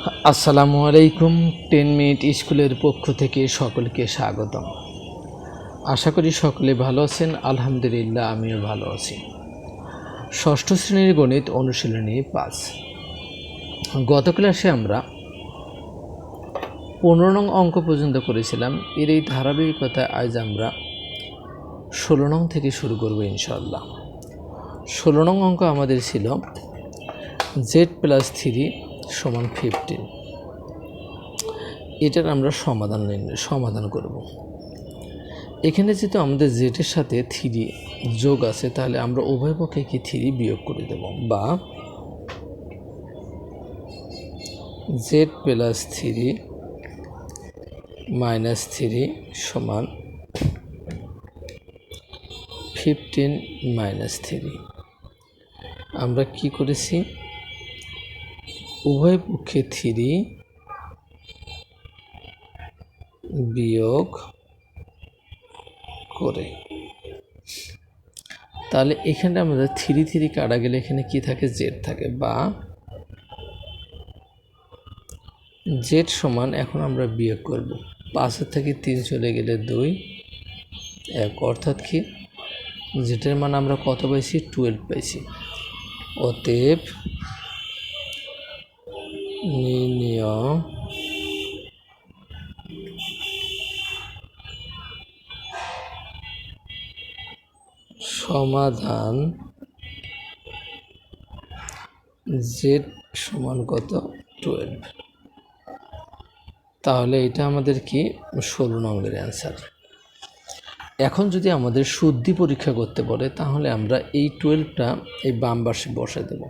আসসালামু আলাইকুম। 10 মিনিট স্কুলের পক্ষ থেকে সকলকে স্বাগতম। আশা করি সকলে ভালো আছেন। আলহামদুলিল্লাহ আমিও ভালো আছি। ষষ্ঠ শ্রেণীর গণিত অনুশীলনী 5। গত ক্লাসে আমরা 15 নং অঙ্ক পর্যন্ত করেছিলাম। এর এই ধারাবাহিকতায় আজ আমরা 16 নং থেকে শুরু করব ইনশাআল্লাহ। 16 নং অঙ্ক আমাদের ছিল z+3 = 15। এটার আমরা সমাধান করব। এখানে যেহেতু আমাদের জেডের সাথে 3 যোগ আছে, তাহলে আমরা উভয় পক্ষে কি 3 বিয়োগ করে দেব, বা z+3 - 3 = 15 - 3। আমরা কি করেছি, উভয় পক্ষে 3 বিয়োগ করে। তাহলে এখানে আমাদের 3 কাটা গেলে এখানে কি থাকে, জেড থাকে, বা জেড সমান, এখন আমরা বিয়োগ করব। 5 থেকে 3 চলে গেলে 2, 1, অর্থাৎ কি জেডের মান আমরা কত পাইছি, 12 পাইছি। অতএব নির্ণয় সমাধান জেড সমান কত, 12। তাহলে এটা আমাদের কি 16 নম্বরের অ্যান্সার। এখন যদি আমাদের শুদ্ধি পরীক্ষা করতে বলে, তাহলে আমরা এই 12টা এই বাম পাশে বসে দেব।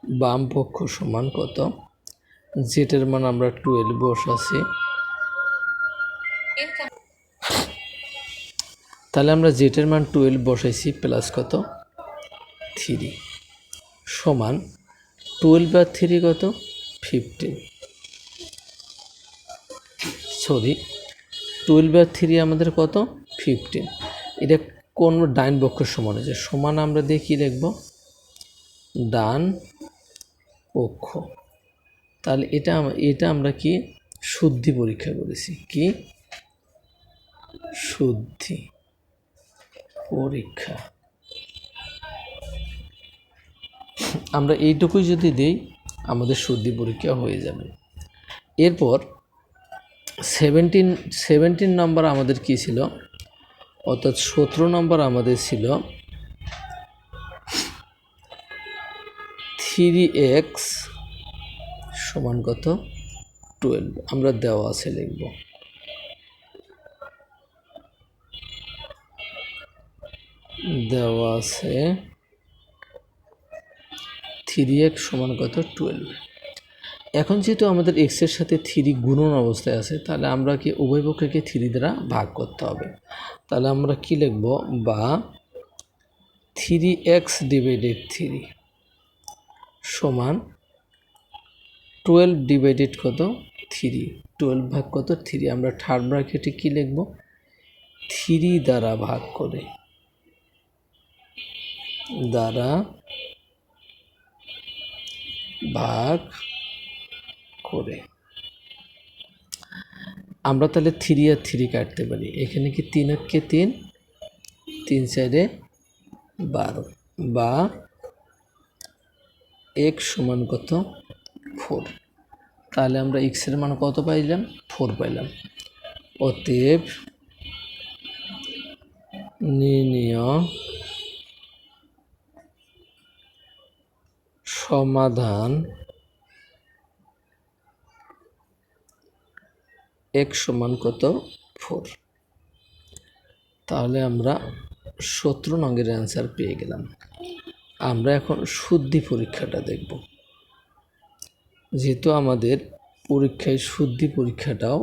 বাম পক্ষ সমান কত, জেটের মান আমরা 12 বসাছি। তাহলে আমরা জেটের মান 12 বসাইছি, প্লাস কত 3 সমান 12 আর 3 কত 15। সরি, 12 আর 3 আমাদের কত 15। এটা কোন ডান পক্ষের সমান হয়েছে, সমান আমরা দিয়ে কী লিখব, ডান পক্ষ। তাহলে এটা আমরা কি শুদ্ধি পরীক্ষা করেছি, কি শুদ্ধি পরীক্ষা। আমরা এইটুকুই যদি দিই, আমাদের শুদ্ধি পরীক্ষা হয়ে যাবে। এরপর 17 নম্বর আমাদের কি ছিল, অর্থাৎ 17 নম্বর আমাদের ছিল 3x সমান কত 12। আমরা দেওয়া আছে লিখব, দেওয়া আছে 3x সমান কত 12। এখন যেহেতু আমাদের x এর সাথে 3 গুণন অবস্থায় আছে, তাহলে আমরা কি উভয় পক্ষকে 3 দ্বারা ভাগ করতে হবে। তাহলে আমরা কি লিখব, বা 3x / 3 সমান 12 / কত 3, 12 ভাগ কত 3। আমরা থার্ড ব্র্যাকেটে কি লিখব, 3 দ্বারা ভাগ করে, দ্বারা ভাগ করে। আমরা তাহলে 3 আর 3 কাটতে পারি। এখানে কি 3 কে 3, 3 4 12, বা x সমান কত 4। তাহলে আমরা x এর মান কত পাইলাম, 4 পাইলাম। অতএব নির্ণয় সমাধান x সমান কত 4। তাহলে আমরা 17 নংয়ের অ্যান্সার পেয়ে গেলাম। আমরা এখন শুদ্ধি পরীক্ষাটা দেখব। যেহেতু আমাদের পরীক্ষায় শুদ্ধি পরীক্ষাটাও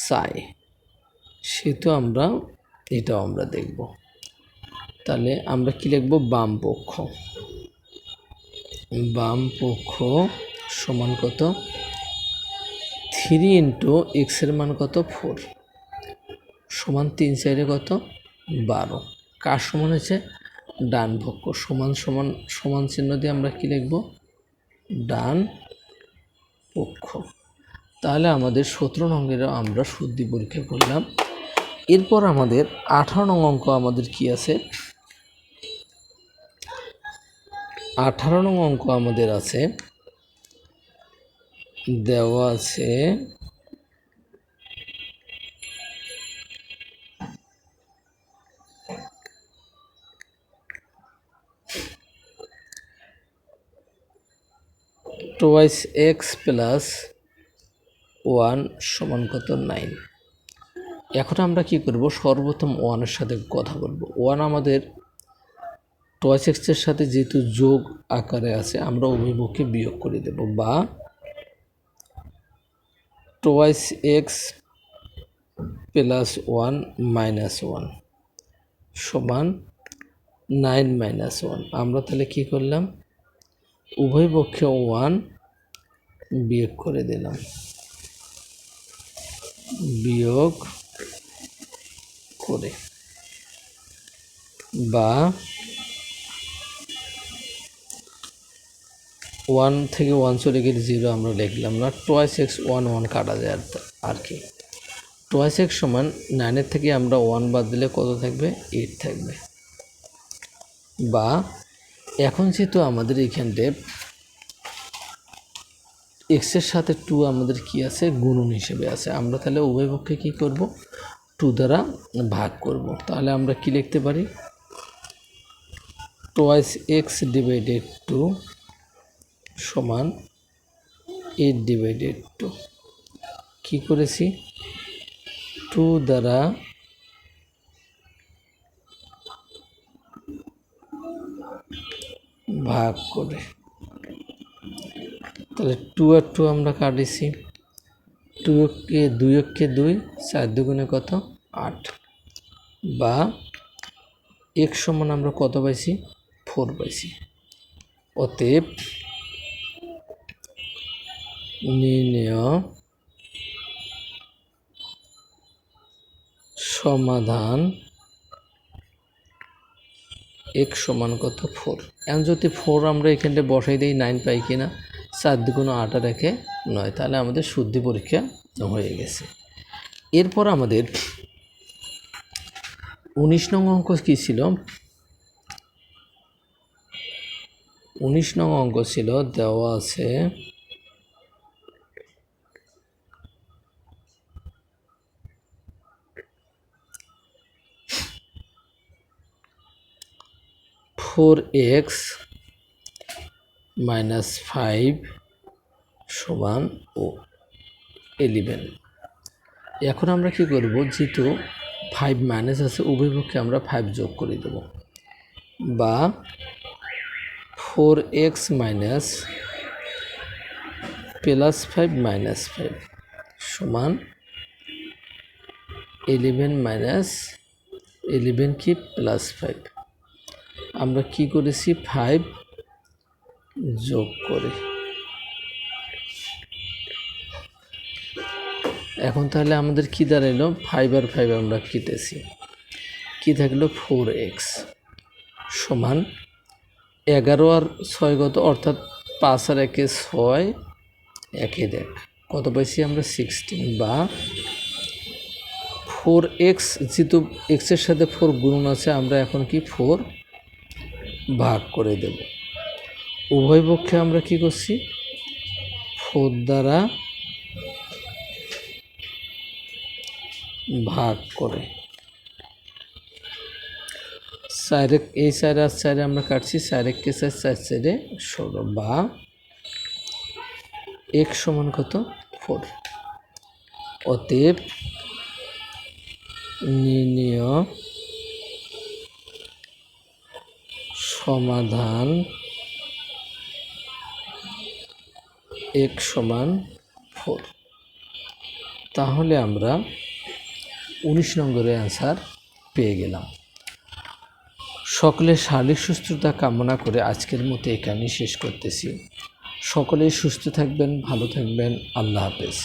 চাই, সেহেতু এটাও আমরা দেখব। তাহলে আমরা কি লিখব, বাম পক্ষ। বাম পক্ষ সমান কত 3 × x এর মান কত 4 সমান 3 4 কত 12। কার সমান হয়েছে, ডান পক্ষ। সমান সমান সমান চিহ্ন দিয়ে আমরা কি লিখব, ডান পক্ষ। তাহলে আমাদের 17 নংয়েরও আমরা শুদ্ধি পরীক্ষা করলাম। এরপর আমাদের 18 নং অঙ্ক আমাদের কি আছে? 18 নং অঙ্ক আমাদের আছে, দেওয়া আছে টুয়াইস এক্স প্লাস 1 সমান কত? 9। এখন আমরা কি করব? সর্বপ্রথম 1-এর সাথে কথা বলবো। 1 আমাদের টুয়াইস এক্সের সাথে যেহেতু যোগ আকারে আছে, আমরা উভয়পক্ষে বিয়োগ করে দেব, বা টুয়াইস এক্স প্লাস 1 মাইনাস 1 সমান 9 মাইনাস 1। আমরা তাহলে কি করলাম? উভয় পক্ষে 1 বিয়োগ করে দিলাম, বিয়োগ করে, বা 1 থেকে 1 চলে গেলে 0 আমরা লিখলাম না। টুয়াইস এক্স 1 1 কাটা যায় আর কি। টুয়াইস এক্স সমান 9-এর থেকে আমরা 1 বাদ দিলে কত থাকবে? 8 থাকবে। বা এখন যেহেতু আমাদের এইখানটে এক্সের সাথে 2 আমাদের কি আছে? গুণন হিসেবে আছে। আমরা তাহলে উভয় পক্ষে কী করব? 2 দ্বারা ভাগ করব। তাহলে আমরা কি লিখতে পারি? টুয়াইস এক্স ডিভাইডেড 2 সমান 8 ডিভাইডেড 2। কী করেছি? 2 দ্বারা ভাগ করে, তাহলে 2 আর 2 আমরা কাটিছি। 2 কে 2, 4 দুগুণে কত? 8। বা x সমান আমরা কত পাইছি? 4 পাইছি। অতএব নির্ণেয় সমাধান x সমান কত? 4। এখন যদি 4 আমরা এখানে বসাই দিই 9 পাই কিনা? 4 দুগুণে 8 আর 1 9। তাহলে আমাদের শুদ্ধি পরীক্ষা হয়ে গেছে। এরপর আমাদের 19 নং অঙ্ক কী ছিল? 19 নং অঙ্ক ছিল, দেওয়া আছে ফোর এক্স মাইনাস 5 সমান 11। এখন আমরা কি করব? যেহেতু 5 মাইনাস আছে, উভয় পক্ষে আমরা 5 যোগ করে দেব, বা 4x মাইনাস প্লাস 5 মাইনাস 5 সমান 11 মাইনাস 11 কি? প্লাস 5। আমরা কি করেছি? 5 যোগ করে। এখন তাহলে আমাদের কি দাঁড়াইলো? 5 আর 5 আমরা কেটেছি, কি থাকলো? 4x সমান 11 আর 6 কত? অর্থাৎ 5 আর 1 6, 1 দেখ কত পাইছি আমরা? 16। বা 4x, যেহেতু এক্সের সাথে 4 গুণন আছে, আমরা এখন কি 4 ভাগ করে দেব। উভয় পক্ষে আমরা কি করছি? 4 দ্বারা ভাগ করে। এই 4 আর 4 আমরা কাটছি, 4 1 4, 4 4 16। বা x সমান কত? 4। অতএব নির্ণেয় সমাধান x সমান 4। তাহলে আমরা 19 নম্বরের অ্যান্সার পেয়ে গেলাম। সকলের শারীরিক সুস্থতা কামনা করে আজকের মতো এখানেই শেষ করতেছি। সকলেই সুস্থ থাকবেন, ভালো থাকবেন। আল্লাহ হাফেজ।